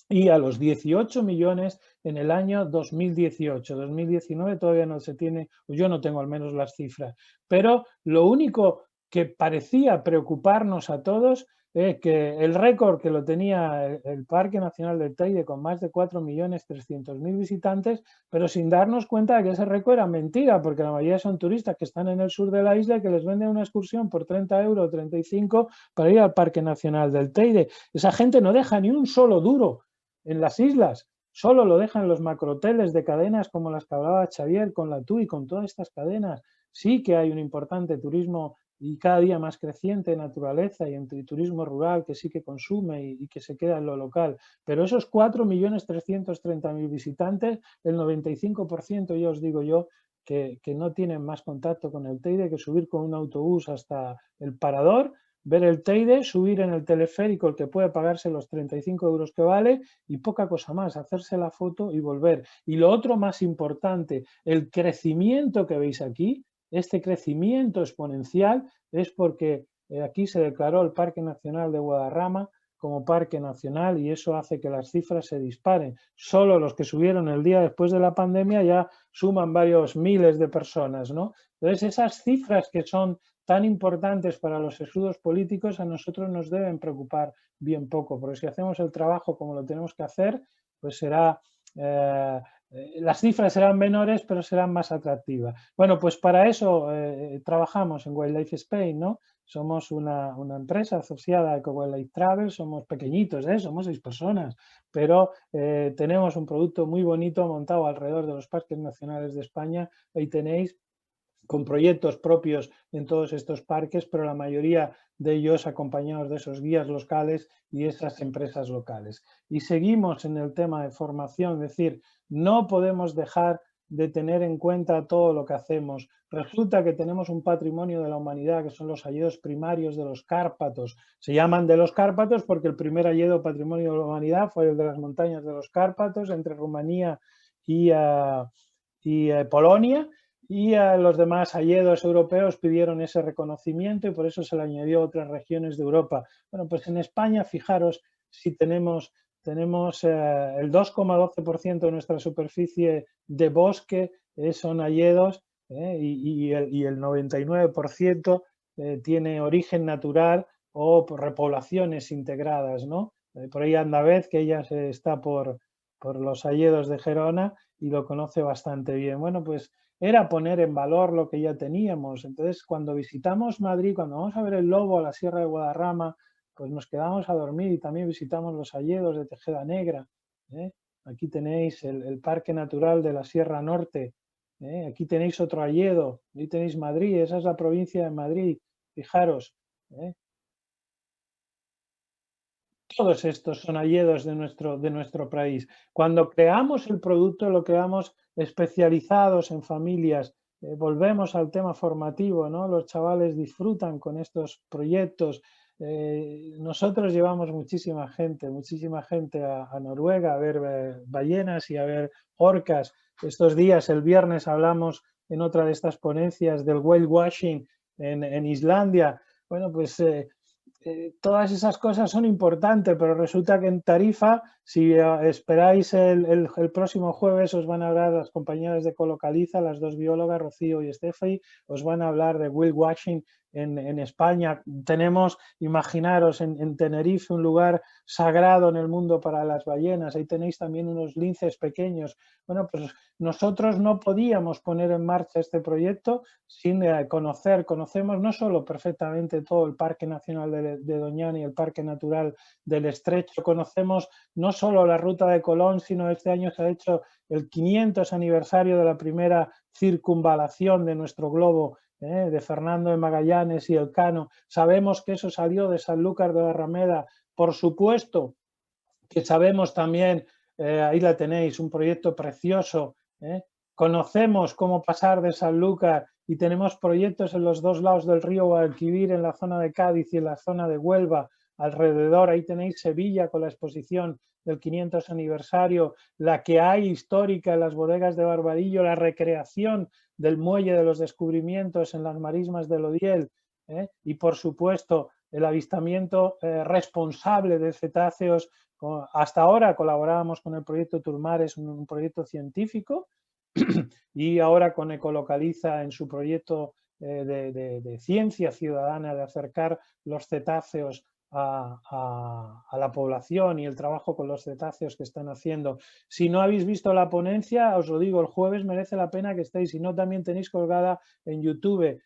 y a los 18 millones en el año 2018. 2019 todavía no se tiene, o yo no tengo al menos las cifras. Pero lo único que parecía preocuparnos a todos es que el récord que lo tenía el Parque Nacional del Teide, con más de 4.300.000 visitantes, pero sin darnos cuenta de que ese récord era mentira, porque la mayoría son turistas que están en el sur de la isla y que les venden una excursión por 30 euros, 35, para ir al Parque Nacional del Teide. Esa gente no deja ni un solo duro en las islas, solo lo dejan los macrohoteles de cadenas como las que hablaba Xavier, con la TUI, con todas estas cadenas. Sí que hay un importante turismo y cada día más creciente en naturaleza y en turismo rural que sí que consume y que se queda en lo local. Pero esos 4.330.000 visitantes, el 95% ya os digo yo que no tienen más contacto con el Teide que subir con un autobús hasta el parador, ver el Teide, subir en el teleférico, el que puede pagarse los 35 euros que vale, y poca cosa más, hacerse la foto y volver. Y lo otro más importante, el crecimiento que veis aquí, este crecimiento exponencial es porque aquí se declaró el Parque Nacional de Guadarrama como parque nacional y eso hace que las cifras se disparen. Solo los que subieron el día después de la pandemia ya suman varios miles de personas, ¿no? Entonces, esas cifras que son tan importantes para los estudios políticos a nosotros nos deben preocupar bien poco, porque si hacemos el trabajo como lo tenemos que hacer, pues será... las cifras serán menores, pero serán más atractivas. Bueno, pues para eso trabajamos en Wildlife Spain, ¿no? Somos una empresa asociada a Wildlife Travel, somos pequeñitos, somos 6 personas, pero tenemos un producto muy bonito montado alrededor de los parques nacionales de España. Ahí tenéis con proyectos propios en todos estos parques, pero la mayoría de ellos acompañados de esos guías locales y esas empresas locales. Y seguimos en el tema de formación, es decir, no podemos dejar de tener en cuenta todo lo que hacemos. Resulta que tenemos un patrimonio de la humanidad que son los hayedos primarios de los Cárpatos. Se llaman de los Cárpatos porque el primer hayedo patrimonio de la humanidad fue el de las montañas de los Cárpatos entre Rumanía y Polonia, y a los demás hayedos europeos pidieron ese reconocimiento y por eso se le añadió a otras regiones de Europa. Bueno, pues en España, fijaros, si tenemos el 2,12% de nuestra superficie de bosque son hayedos y el 99% tiene origen natural o por repoblaciones integradas, ¿no? Por ahí anda Beth, que ella está por los hayedos de Gerona y lo conoce bastante bien. Bueno, pues era poner en valor lo que ya teníamos. Entonces, cuando visitamos Madrid, cuando vamos a ver el lobo a la Sierra de Guadarrama, pues nos quedamos a dormir y también visitamos los hayedos de Tejeda Negra. Aquí tenéis el Parque Natural de la Sierra Norte. Aquí tenéis otro hayedo. Ahí tenéis Madrid, esa es la provincia de Madrid. Fijaros. Todos estos son hayedos de nuestro país. Cuando creamos el producto, lo creamos especializados en familias. Volvemos al tema formativo, ¿no? Los chavales disfrutan con estos proyectos. Nosotros llevamos muchísima gente a Noruega a ver ballenas y a ver orcas. Estos días, el viernes, hablamos en otra de estas ponencias del whale watching en Islandia. Bueno, pues todas esas cosas son importantes, pero resulta que en Tarifa, si esperáis el próximo jueves, os van a hablar las compañeras de Colocaliza, las dos biólogas, Rocío y Estefi, os van a hablar de whale watching en España. Tenemos, imaginaros, en Tenerife, un lugar sagrado en el mundo para las ballenas. Ahí tenéis también unos linces pequeños. Bueno, pues nosotros no podíamos poner en marcha este proyecto sin conocemos no solo perfectamente todo el Parque Nacional de Doñana y el Parque Natural del Estrecho, conocemos no solo la Ruta de Colón, sino este año se ha hecho el 500 aniversario de la primera circunvalación de nuestro globo, de Fernando de Magallanes y Elcano. Sabemos que eso salió de Sanlúcar de Barrameda. Por supuesto que sabemos también, ahí la tenéis, un proyecto precioso. Conocemos cómo pasar de Sanlúcar y tenemos proyectos en los dos lados del río Guadalquivir, en la zona de Cádiz y en la zona de Huelva, alrededor. Ahí tenéis Sevilla con la exposición del 500 aniversario, la que hay histórica en las bodegas de Barbadillo, la recreación del muelle de los descubrimientos en las marismas del Odiel y, por supuesto, el avistamiento responsable de cetáceos. Hasta ahora colaborábamos con el proyecto Turmares, un proyecto científico, y ahora con Ecolocaliza en su proyecto de ciencia ciudadana, de acercar los cetáceos a la población y el trabajo con los cetáceos que están haciendo. Si no habéis visto la ponencia, os lo digo, el jueves merece la pena que estéis, si no también tenéis colgada en YouTube,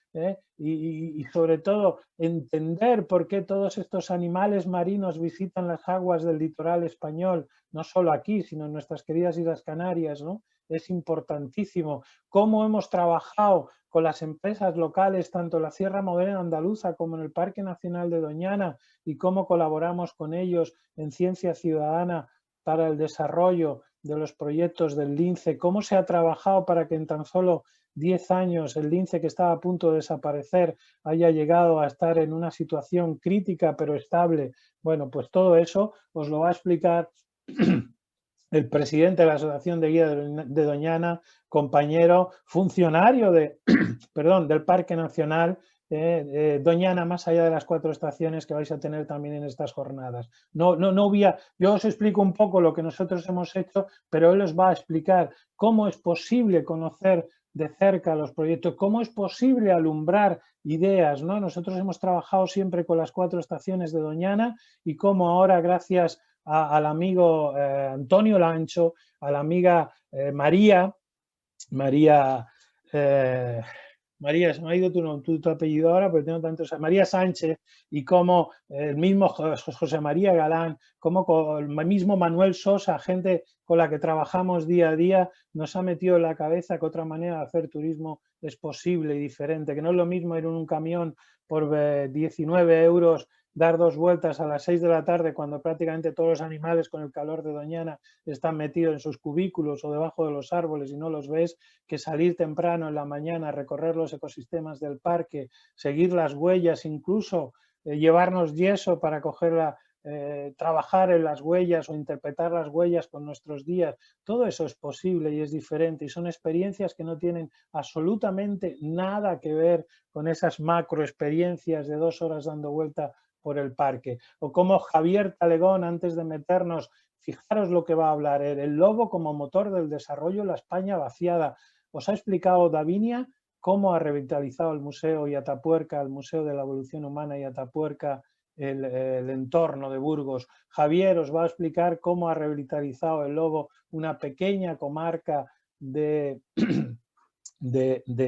y sobre todo entender por qué todos estos animales marinos visitan las aguas del litoral español, no solo aquí, sino en nuestras queridas Islas Canarias, ¿no? es importantísimo. Cómo hemos trabajado con las empresas locales, tanto en la Sierra Morena Andaluza como en el Parque Nacional de Doñana, y cómo colaboramos con ellos en Ciencia Ciudadana para el desarrollo de los proyectos del Lince, cómo se ha trabajado para que en tan solo 10 años el Lince, que estaba a punto de desaparecer, haya llegado a estar en una situación crítica pero estable. Bueno, pues todo eso os lo va a explicar el presidente de la Asociación de Guía de Doñana, compañero, funcionario perdón, del Parque Nacional Doñana, más allá de las 4 estaciones que vais a tener también en estas jornadas. Yo os explico un poco lo que nosotros hemos hecho, pero él os va a explicar cómo es posible conocer de cerca los proyectos, cómo es posible alumbrar ideas, ¿no? Nosotros hemos trabajado siempre con las 4 estaciones de Doñana y cómo ahora, gracias al amigo Antonio Lancho, a la amiga María, se me ha ido tu apellido ahora, pero tengo tantos, María Sánchez, y como el mismo José María Galán, como el mismo Manuel Sosa, gente con la que trabajamos día a día, nos ha metido en la cabeza que otra manera de hacer turismo es posible y diferente, que no es lo mismo ir en un camión por 19 euros, dar 2 vueltas a las 6 de la tarde cuando prácticamente todos los animales con el calor de Doñana están metidos en sus cubículos o debajo de los árboles y no los ves, que salir temprano en la mañana, recorrer los ecosistemas del parque, seguir las huellas, incluso llevarnos yeso para trabajar en las huellas o interpretar las huellas con nuestros días. Todo eso es posible y es diferente y son experiencias que no tienen absolutamente nada que ver con esas macro experiencias de 2 horas dando vuelta por el parque. O como Javier Talegón, antes de meternos, fijaros lo que va a hablar, el lobo como motor del desarrollo en la España vaciada. Os ha explicado Davinia cómo ha revitalizado el Museo y Atapuerca, el Museo de la Evolución Humana y Atapuerca, el entorno de Burgos. Javier os va a explicar cómo ha revitalizado el lobo una pequeña comarca de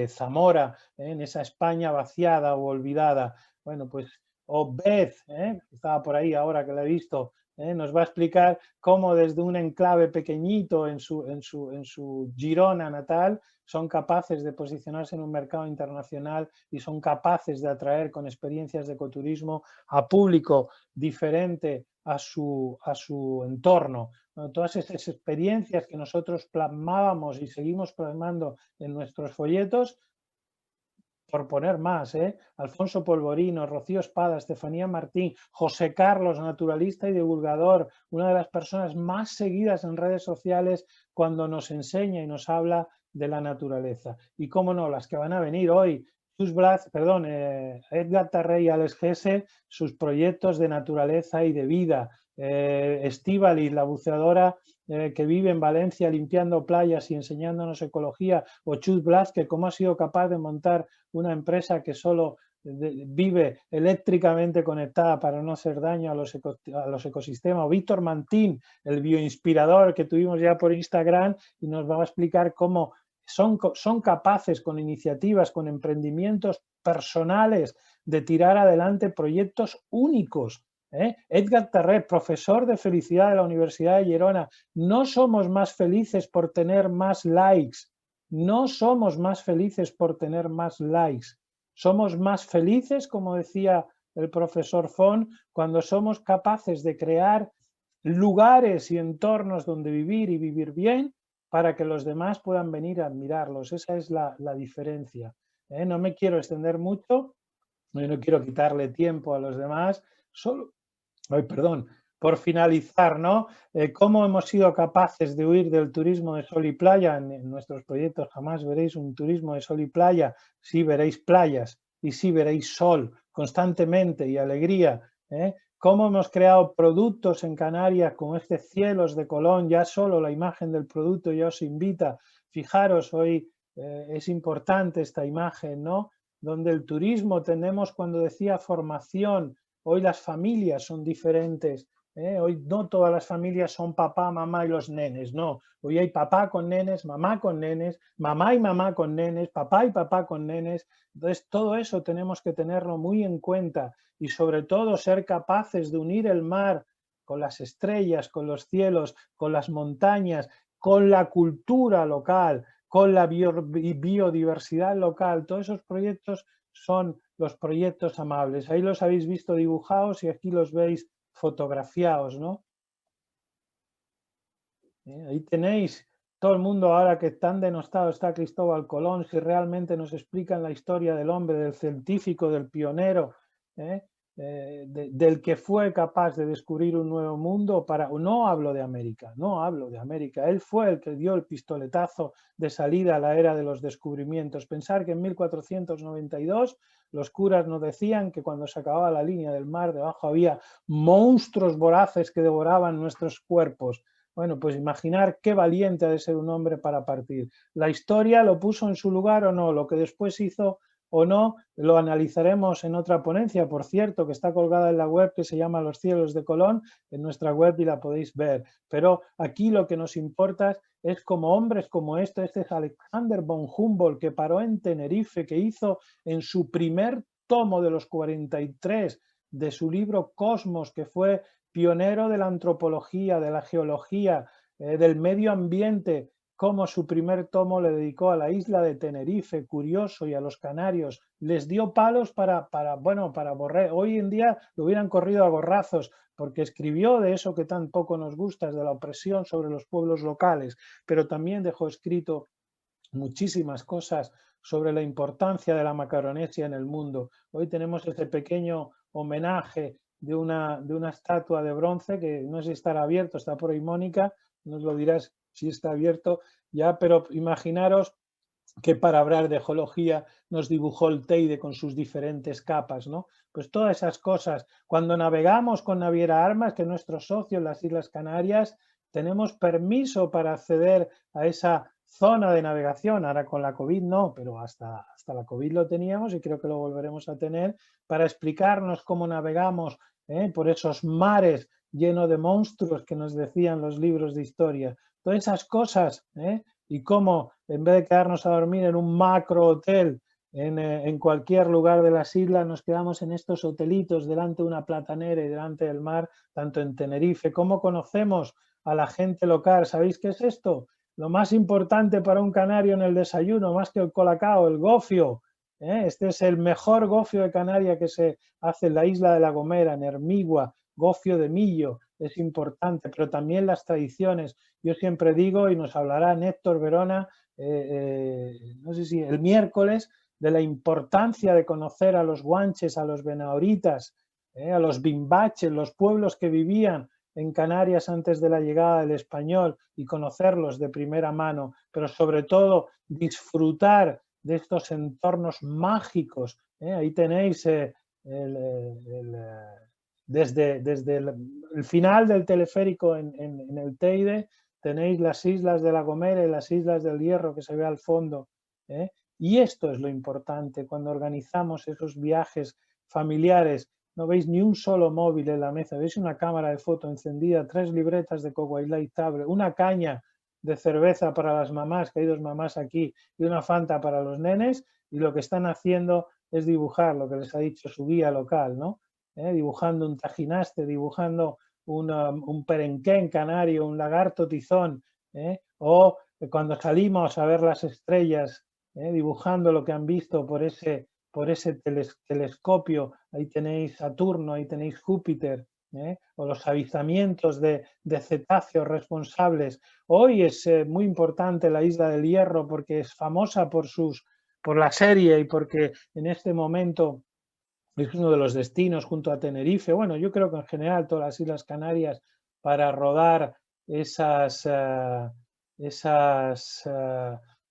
Zamora, en esa España vaciada o olvidada. Bueno, pues Obed, que estaba por ahí ahora que la he visto, nos va a explicar cómo desde un enclave pequeñito en su Girona natal son capaces de posicionarse en un mercado internacional y son capaces de atraer con experiencias de ecoturismo a público diferente a su entorno. Todas esas experiencias que nosotros plasmábamos y seguimos plasmando en nuestros folletos, por poner más, Alfonso Polvorino, Rocío Espada, Estefanía Martín, José Carlos, naturalista y divulgador, una de las personas más seguidas en redes sociales cuando nos enseña y nos habla de la naturaleza. Y cómo no, las que van a venir hoy, Edgar Tarré y Alex Gese, sus proyectos de naturaleza y de vida. Estíbaliz, la buceadora que vive en Valencia limpiando playas y enseñándonos ecología, o Chus Blázquez, cómo ha sido capaz de montar una empresa que solo vive eléctricamente conectada para no hacer daño a los ecosistemas, o Víctor Mantín, el bioinspirador que tuvimos ya por Instagram y nos va a explicar cómo son capaces con iniciativas, con emprendimientos personales de tirar adelante proyectos únicos. Edgar Tarré, profesor de felicidad de la Universidad de Girona, no somos más felices por tener más likes, no somos más felices por tener más likes, somos más felices, como decía el profesor Font, cuando somos capaces de crear lugares y entornos donde vivir y vivir bien para que los demás puedan venir a admirarlos. Esa es la diferencia. No me quiero extender mucho, no quiero quitarle tiempo a los demás, solo... por finalizar, ¿no? ¿Cómo hemos sido capaces de huir del turismo de sol y playa? En nuestros proyectos jamás veréis un turismo de sol y playa, sí veréis playas y sí veréis sol constantemente y alegría. ¿Cómo hemos creado productos en Canarias con este cielos de Colón? Ya solo la imagen del producto ya os invita. Fijaros, hoy es importante esta imagen, ¿no? Donde el turismo tenemos, cuando decía formación, hoy las familias son diferentes. Hoy no todas las familias son papá, mamá y los nenes, no. Hoy hay papá con nenes, mamá con nenes, mamá y mamá con nenes, papá y papá con nenes. Entonces, todo eso tenemos que tenerlo muy en cuenta y sobre todo ser capaces de unir el mar con las estrellas, con los cielos, con las montañas, con la cultura local, con la biodiversidad local. Todos esos proyectos son los proyectos amables. Ahí los habéis visto dibujados y aquí los veis fotografiados, ¿no? Ahí tenéis todo el mundo ahora que tan denostado está Cristóbal Colón, si realmente nos explican la historia del hombre, del científico, del pionero, del que fue capaz de descubrir un nuevo mundo. No hablo de América, no hablo de América. Él fue el que dio el pistoletazo de salida a la era de los descubrimientos. Pensar que en 1492 los curas nos decían que cuando se acababa la línea del mar, debajo había monstruos voraces que devoraban nuestros cuerpos. Bueno, pues imaginar qué valiente ha de ser un hombre para partir. ¿La historia lo puso en su lugar o no? Lo que después hizo o no, lo analizaremos en otra ponencia, por cierto, que está colgada en la web, que se llama Los cielos de Colón, en nuestra web, y la podéis ver. Pero aquí lo que nos importa es como hombres como este es Alexander von Humboldt, que paró en Tenerife, que hizo en su primer tomo de los 43 de su libro Cosmos, que fue pionero de la antropología, de la geología, del medio ambiente, como su primer tomo le dedicó a la isla de Tenerife, curioso, y a los canarios. Les dio palos para borrar. Hoy en día lo hubieran corrido a gorrazos, porque escribió de eso que tan poco nos gusta, de la opresión sobre los pueblos locales, pero también dejó escrito muchísimas cosas sobre la importancia de la Macaronesia en el mundo. Hoy tenemos ese pequeño homenaje de una estatua de bronce que no sé si estará abierto, está por ahí Mónica, nos lo dirás si está abierto ya, pero imaginaros que para hablar de geología nos dibujó el Teide con sus diferentes capas, ¿no? Pues todas esas cosas. Cuando navegamos con Naviera Armas, que es nuestro socio en las Islas Canarias, tenemos permiso para acceder a esa zona de navegación. Ahora con la COVID no, pero hasta la COVID lo teníamos y creo que lo volveremos a tener, para explicarnos cómo navegamos por esos mares llenos de monstruos que nos decían los libros de historia. Todas esas cosas, y cómo en vez de quedarnos a dormir en un macro hotel en cualquier lugar de las islas, nos quedamos en estos hotelitos delante de una platanera y delante del mar, tanto en Tenerife. ¿Cómo conocemos a la gente local? ¿Sabéis qué es esto? Lo más importante para un canario en el desayuno, más que el colacao, el gofio. Este es el mejor gofio de Canarias que se hace en la isla de La Gomera, en Hermigua, gofio de millo, es importante, pero también las tradiciones. Yo siempre digo, y nos hablará Néctor Verona, no sé si el miércoles, de la importancia de conocer a los guanches, a los benaoritas, a los bimbaches, los pueblos que vivían en Canarias antes de la llegada del español, y conocerlos de primera mano, pero sobre todo disfrutar de estos entornos mágicos. Ahí tenéis desde el final del teleférico en el Teide, tenéis las islas de La Gomera y las islas del Hierro que se ve al fondo. Y esto es lo importante cuando organizamos esos viajes familiares. No veis ni un solo móvil en la mesa, veis una cámara de foto encendida, 3 libretas de Coca-Cola y Table, una caña de cerveza para las mamás, que hay 2 mamás aquí, y una Fanta para los nenes, y lo que están haciendo es dibujar lo que les ha dicho su guía local, ¿no? Dibujando un tajinaste, dibujando un perenquén canario, un lagarto tizón, o cuando salimos a ver las estrellas, dibujando lo que han visto por ese telescopio. Ahí tenéis Saturno, ahí tenéis Júpiter, o los avistamientos de cetáceos responsables. Hoy es muy importante la Isla del Hierro porque es famosa por la serie y porque en este momento es uno de los destinos junto a Tenerife. Bueno, yo creo que en general todas las Islas Canarias para rodar esas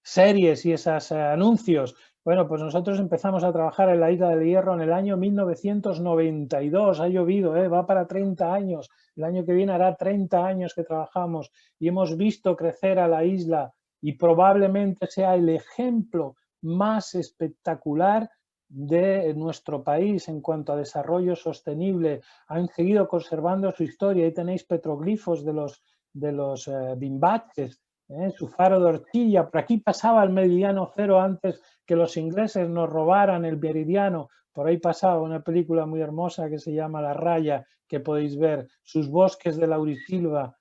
series y esos anuncios. Bueno, pues nosotros empezamos a trabajar en la Isla del Hierro en el año 1992. Ha llovido, va para 30 años. El año que viene hará 30 años que trabajamos y hemos visto crecer a la isla, y probablemente sea el ejemplo más espectacular de nuestro país en cuanto a desarrollo sostenible. Han seguido conservando su historia. Ahí tenéis petroglifos de los bimbaches, su faro de horquilla. Por aquí pasaba el meridiano cero antes que los ingleses nos robaran el meridiano. Por ahí pasaba una película muy hermosa que se llama La Raya, que podéis ver. Sus bosques de laurisilva,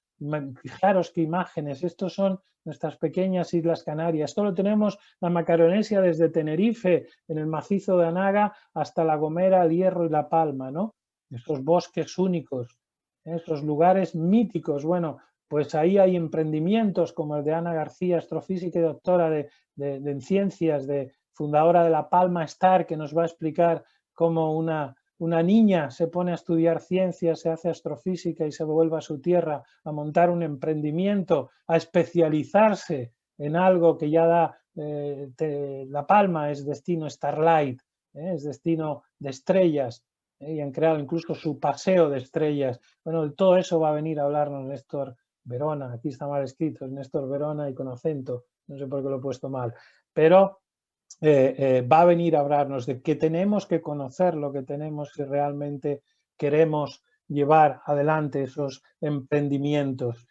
Fijaros qué imágenes, estos son nuestras pequeñas Islas Canarias. Esto lo tenemos la Macaronesia desde Tenerife, en el macizo de Anaga, hasta La Gomera, El Hierro y La Palma, ¿no? Estos bosques únicos, estos lugares míticos. Bueno, pues ahí hay emprendimientos como el de Ana García, astrofísica y doctora en ciencias, fundadora de La Palma Star, que nos va a explicar cómo una niña se pone a estudiar ciencias, se hace astrofísica y se vuelve a su tierra a montar un emprendimiento, a especializarse en algo que ya da La Palma, es destino Starlight, es destino de estrellas, y han creado incluso su paseo de estrellas. Bueno, de todo eso va a venir a hablarnos Néstor Verona. Aquí está mal escrito, es Néstor Verona y con acento, no sé por qué lo he puesto mal, pero va a venir a hablarnos de que tenemos que conocer lo que tenemos si realmente queremos llevar adelante esos emprendimientos.